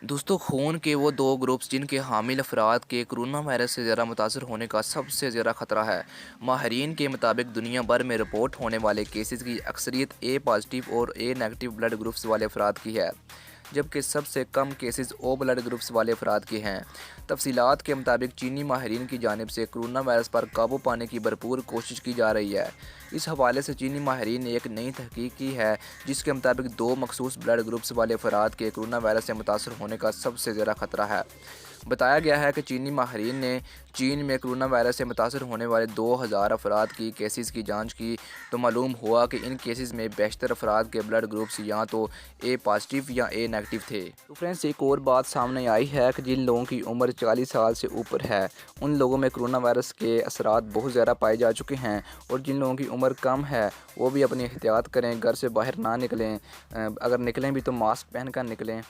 دوستوں خون کے وہ دو گروپس جن کے حامل افراد کے کرونا وائرس سے زیادہ متاثر ہونے کا سب سے زیادہ خطرہ ہے۔ ماہرین کے مطابق دنیا بھر میں رپورٹ ہونے والے کیسز کی اکثریت اے پازیٹیو اور اے نیگیٹو بلڈ گروپس والے افراد کی ہے، جبکہ سب سے کم کیسز او بلڈ گروپس والے افراد کے ہیں۔ تفصیلات کے مطابق چینی ماہرین کی جانب سے کرونا وائرس پر قابو پانے کی بھرپور کوشش کی جا رہی ہے۔ اس حوالے سے چینی ماہرین نے ایک نئی تحقیق کی ہے جس کے مطابق دو مخصوص بلڈ گروپس والے افراد کے کرونا وائرس سے متاثر ہونے کا سب سے زیادہ خطرہ ہے۔ بتایا گیا ہے کہ چینی ماہرین نے چین میں کرونا وائرس سے متاثر ہونے والے 2000 افراد کی کیسز کی جانچ کی تو معلوم ہوا کہ ان کیسز میں بیشتر افراد کے بلڈ گروپس یا تو اے پازیٹیو یا اے نیگیٹو تھے۔ تو فرینڈس ایک اور بات سامنے آئی ہے کہ جن لوگوں کی عمر 40 سال سے اوپر ہے ان لوگوں میں کرونا وائرس کے اثرات بہت زیادہ پائے جا چکے ہیں، اور جن لوگوں کی عمر کم ہے وہ بھی اپنی احتیاط کریں، گھر سے باہر نہ نکلیں، اگر نکلیں بھی تو ماسک پہن کر نکلیں۔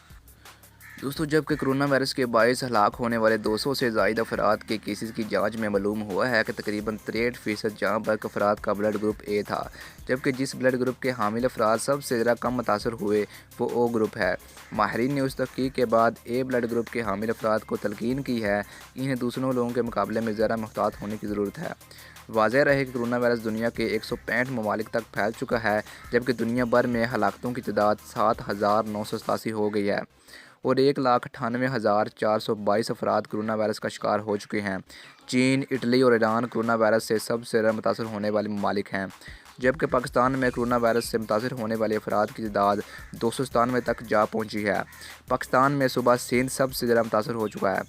دوستوں جبکہ کرونا وائرس کے باعث ہلاک ہونے والے 200 سے زائد افراد کے کیسز کی جانچ میں معلوم ہوا ہے کہ تقریباً 63% جہاں بلک افراد کا بلڈ گروپ اے تھا، جبکہ جس بلڈ گروپ کے حامل افراد سب سے زیادہ کم متاثر ہوئے وہ او گروپ ہے۔ ماہرین نے اس تحقیق کے بعد اے بلڈ گروپ کے حامل افراد کو تلقین کی ہے کہ انہیں دوسروں لوگوں کے مقابلے میں زیادہ محتاط ہونے کی ضرورت ہے۔ واضح رہے کہ کرونا وائرس دنیا کے 165 ممالک تک پھیل چکا ہے، جبکہ دنیا بھر میں ہلاکتوں کی تعداد 7987 ہو گئی ہے اور 1,98,422 افراد کرونا وائرس کا شکار ہو چکے ہیں۔ چین، اٹلی اور ایران کرونا وائرس سے سب سے زیادہ متاثر ہونے والے ممالک ہیں، جبکہ پاکستان میں کرونا وائرس سے متاثر ہونے والے افراد کی تعداد 297 تک جا پہنچی ہے۔ پاکستان میں صوبہ سندھ سب سے زیادہ متاثر ہو چکا ہے،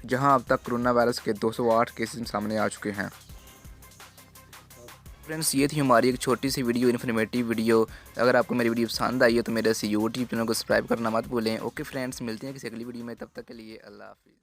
جہاں اب تک کرونا وائرس کے 208 کیسز سامنے آ چکے ہیں۔ فرینڈس یہ تھی ہماری ایک چھوٹی سی ویڈیو، انفارمیٹیو ویڈیو۔ اگر آپ کو میری ویڈیو پسند آئی ہے تو میرے یوٹیوب چینل کو سبسکرائب کرنا مت بھولیں۔ اوکے فرینڈس، ملتے ہیں کسی اگلی ویڈیو میں، تب تک کے لیے اللہ حافظ۔